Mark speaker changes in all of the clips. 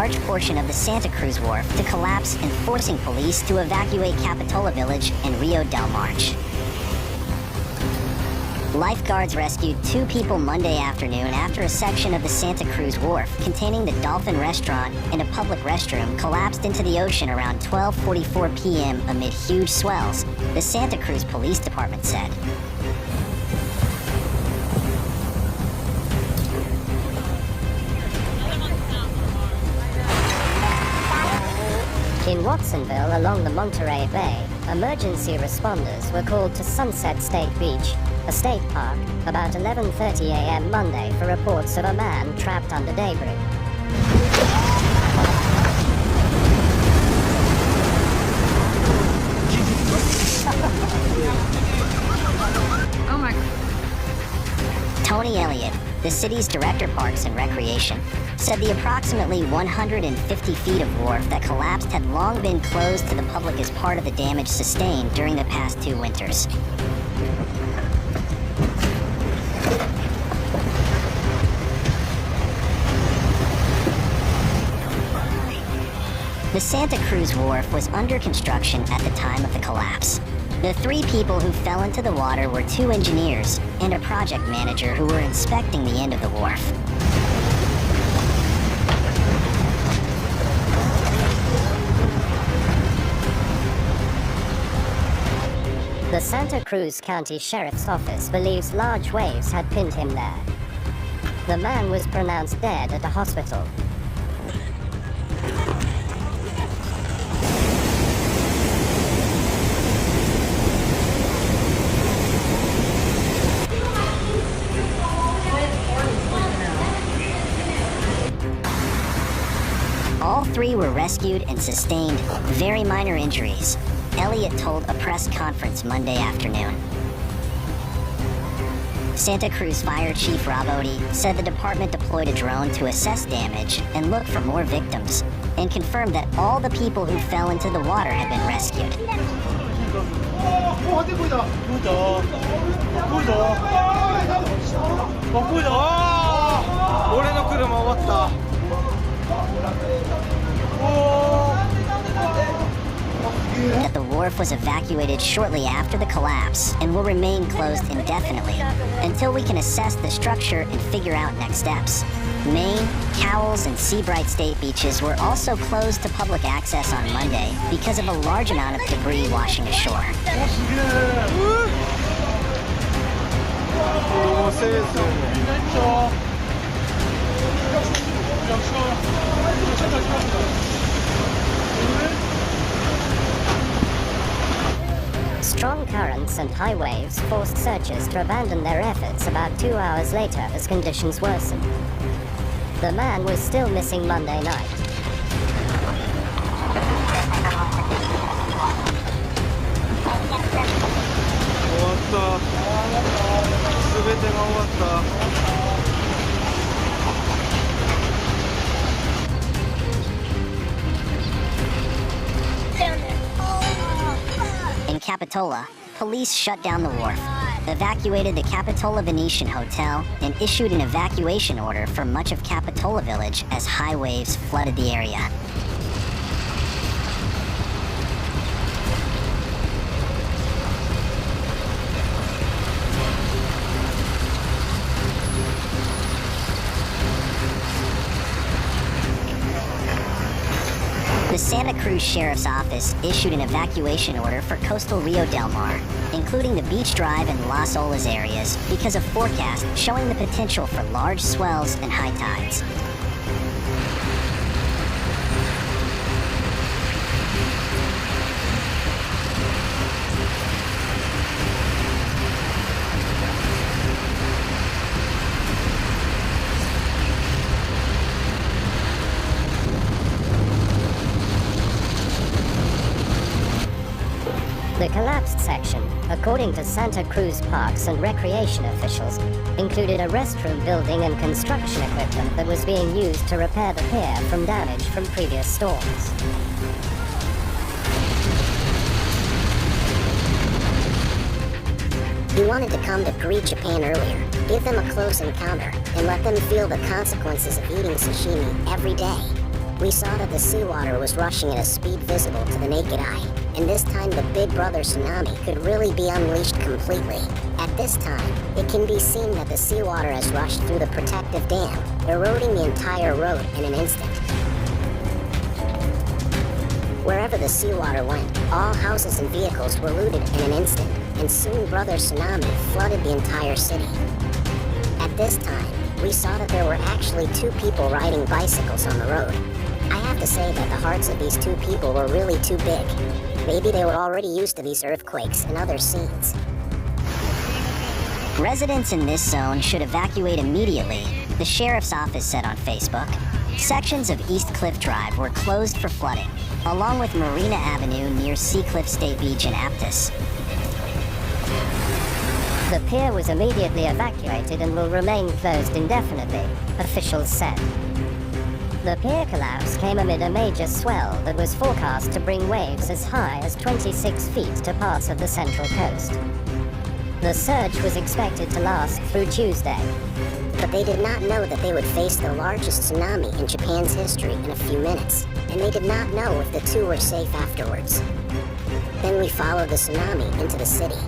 Speaker 1: large portion of the Santa Cruz Wharf to collapse and forcing police to evacuate Capitola Village and Rio del March. Lifeguards rescued 2 people Monday afternoon after a section of the Santa Cruz Wharf containing the Dolphin restaurant and a public restroom collapsed into the ocean around 12:44 p.m. amid huge swells, the Santa Cruz Police Department said.
Speaker 2: In Watsonville along the Monterey Bay, emergency responders were called to Sunset State Beach, a state park, about 11:30 a.m. Monday for reports of a man trapped under debris.
Speaker 3: Oh my.
Speaker 1: Tony Elliott, the city's director of Parks and Recreation, said the approximately 150 feet of wharf that collapsed had long been closed to the public as part of the damage sustained during the past 2 winters. The Santa Cruz Wharf was under construction at the time of the collapse. The 3 people who fell into the water were 2 engineers and a project manager who were inspecting the end of the wharf.
Speaker 2: The Santa Cruz County Sheriff's Office believes large waves had pinned him there. The man was pronounced dead at a hospital.
Speaker 1: All 3 were rescued and sustained very minor injuries, Elliott told a press conference Monday afternoon. Santa Cruz Fire Chief Rob Odie said the department deployed a drone to assess damage and look for more victims, and confirmed that all the people who fell into the water had been rescued. That the wharf was evacuated shortly after the collapse and will remain closed indefinitely until we can assess the structure and figure out next steps. Maine, Cowles, and Seabright State beaches were also closed to public access on Monday because of a large amount of debris washing ashore.
Speaker 2: Strong currents and high waves forced searchers to abandon their efforts about 2 hours later as conditions worsened. The man was still missing Monday night.
Speaker 1: In Capitola, police shut down the wharf, evacuated the Capitola Venetian Hotel, and issued an evacuation order for much of Capitola Village as high waves flooded the area. The Santa Cruz Sheriff's Office issued an evacuation order for coastal Rio del Mar, including the Beach Drive and Las Olas areas, because of forecasts showing the potential for large swells and high tides.
Speaker 2: The collapsed section, according to Santa Cruz Parks and Recreation officials, included a restroom building and construction equipment that was being used to repair the pier from damage from previous storms.
Speaker 4: He wanted to come to greet Japan earlier, give them a close encounter, and let them feel the consequences of eating sashimi every day. we saw that the seawater was rushing at a speed visible to the naked eye, and this time the Big Brother tsunami could really be unleashed completely. At this time, it can be seen that the seawater has rushed through the protective dam, eroding the entire road in an instant. Wherever the seawater went, all houses and vehicles were looted in an instant, and soon Brother Tsunami flooded the entire city. At this time, we saw that there were actually 2 people riding bicycles on the road. I have to say that the hearts of these 2 people were really too big. Maybe they were already used to these earthquakes and other scenes.
Speaker 1: Residents in this zone should evacuate immediately, the sheriff's office said on Facebook. Sections of East Cliff Drive were closed for flooding, along with Marina Avenue near Seacliff State Beach in Aptos.
Speaker 2: The pier was immediately evacuated and will remain closed indefinitely, officials said. The pier collapse came amid a major swell that was forecast to bring waves as high as 26 feet to parts of the Central Coast. The surge was expected to last through Tuesday.
Speaker 4: But they did not know that they would face the largest tsunami in Japan's history in a few minutes, and they did not know if the 2 were safe afterwards. Then we followed the tsunami into the city.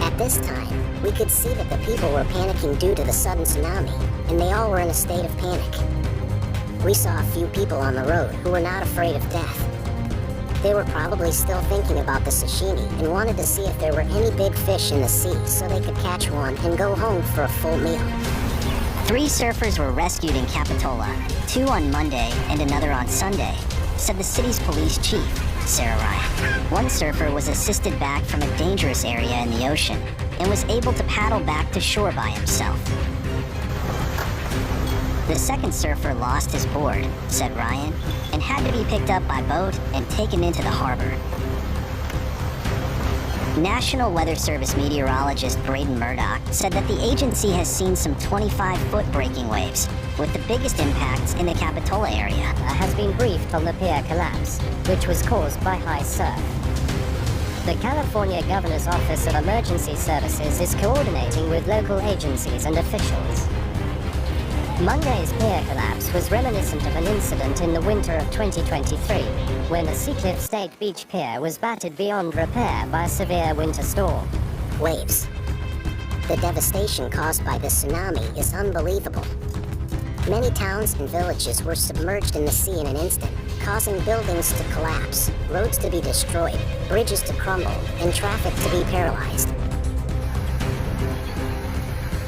Speaker 4: At this time, we could see that the people were panicking due to the sudden tsunami, and they all were in a state of panic. We saw a few people on the road who were not afraid of death. They were probably still thinking about the sashimi and wanted to see if there were any big fish in the sea so they could catch one and go home for a full meal.
Speaker 1: 3 surfers were rescued in Capitola, 2 on Monday and another on Sunday, said the city's police chief, Sarah Ryan. One surfer was assisted back from a dangerous area in the ocean and was able to paddle back to shore by himself. The second surfer lost his board, said Ryan, and had to be picked up by boat and taken into the harbor. National Weather Service meteorologist Braden Murdoch said that the agency has seen some 25-foot breaking waves, with the biggest impacts in the Capitola area.
Speaker 2: Has been briefed on the pier collapse, which was caused by high surf. The California Governor's Office of Emergency Services is coordinating with local agencies and officials. Monday's pier collapse was reminiscent of an incident in the winter of 2023, when the Seacliff State Beach Pier was battered beyond repair by a severe winter storm.
Speaker 4: Waves. The devastation caused by the tsunami is unbelievable. Many towns and villages were submerged in the sea in an instant, causing buildings to collapse, roads to be destroyed, bridges to crumble, and traffic to be paralyzed.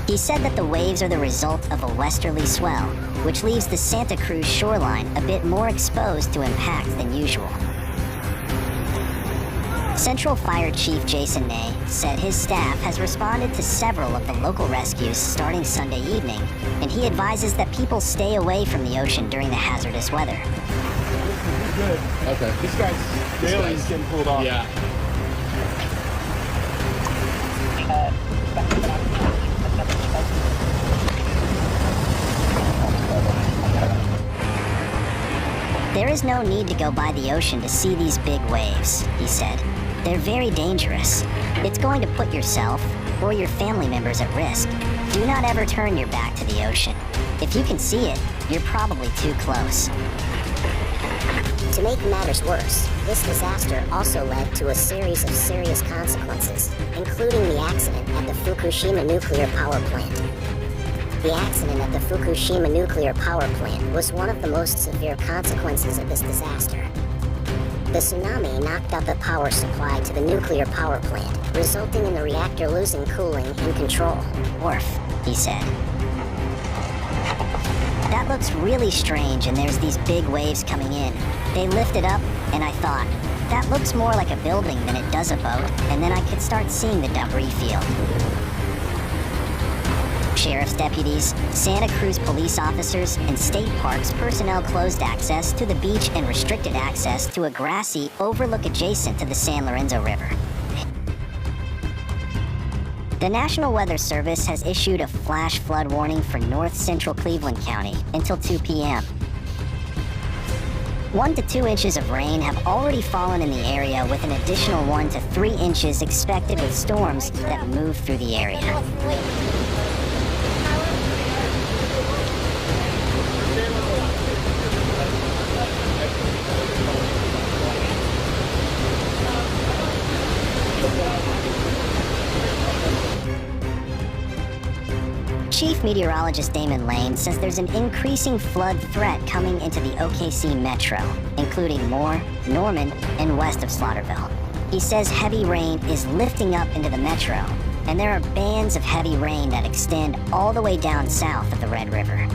Speaker 1: He said that the waves are the result of a westerly swell, which leaves the Santa Cruz shoreline a bit more exposed to impact than usual. Central Fire Chief Jason Ney said his staff has responded to several of the local rescues starting Sunday evening, and he advises that people stay away from the ocean during the hazardous weather.
Speaker 5: Good.
Speaker 6: Okay.
Speaker 5: This guy's Bailey's getting pulled off.
Speaker 6: Yeah.
Speaker 1: There is no need to go by the ocean to see these big waves, he said. They're very dangerous. It's going to put yourself or your family members at risk. Do not ever turn your back to the ocean. If you can see it, you're probably too close.
Speaker 4: To make matters worse, this disaster also led to a series of serious consequences, including the accident at the Fukushima nuclear power plant. The accident at the Fukushima nuclear power plant was one of the most severe consequences of this disaster. The tsunami knocked out the power supply to the nuclear power plant, resulting in the reactor losing cooling and control.
Speaker 1: Wharf, he said. That looks really strange, and there's these big waves coming in. They lift it up, and I thought, that looks more like a building than it does a boat, and then I could start seeing the debris field. Sheriff's deputies, Santa Cruz police officers, and state parks personnel closed access to the beach and restricted access to a grassy overlook adjacent to the San Lorenzo River. The National Weather Service has issued a flash flood warning for north central Cleveland County until 2 p.m. 1 to 2 inches of rain have already fallen in the area, with an additional 1 to 3 inches expected with storms that move through the area. Chief Meteorologist Damon Lane says there's an increasing flood threat coming into the OKC metro, including Moore, Norman, and west of Slaughterville. He says heavy rain is lifting up into the metro, and there are bands of heavy rain that extend all the way down south of the Red River.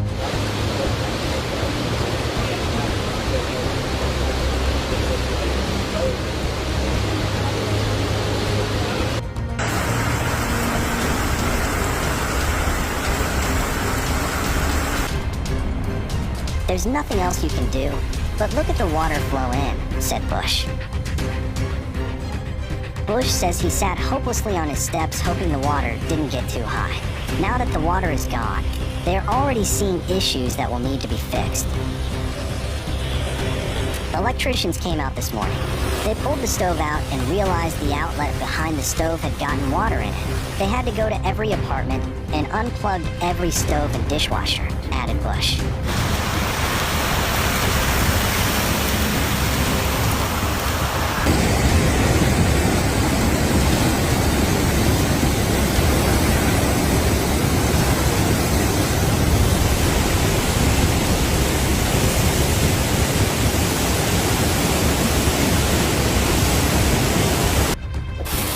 Speaker 1: There's nothing else you can do, but look at the water flow in, said Bush. Bush says he sat hopelessly on his steps hoping the water didn't get too high. Now that the water is gone, they're already seeing issues that will need to be fixed. The electricians came out this morning. They pulled the stove out and realized the outlet behind the stove had gotten water in it. They had to go to every apartment and unplugged every stove and dishwasher, added Bush.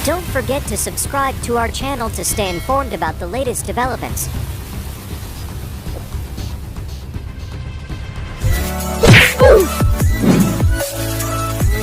Speaker 2: Don't forget to subscribe to our channel to stay informed about the latest developments.
Speaker 3: Ooh.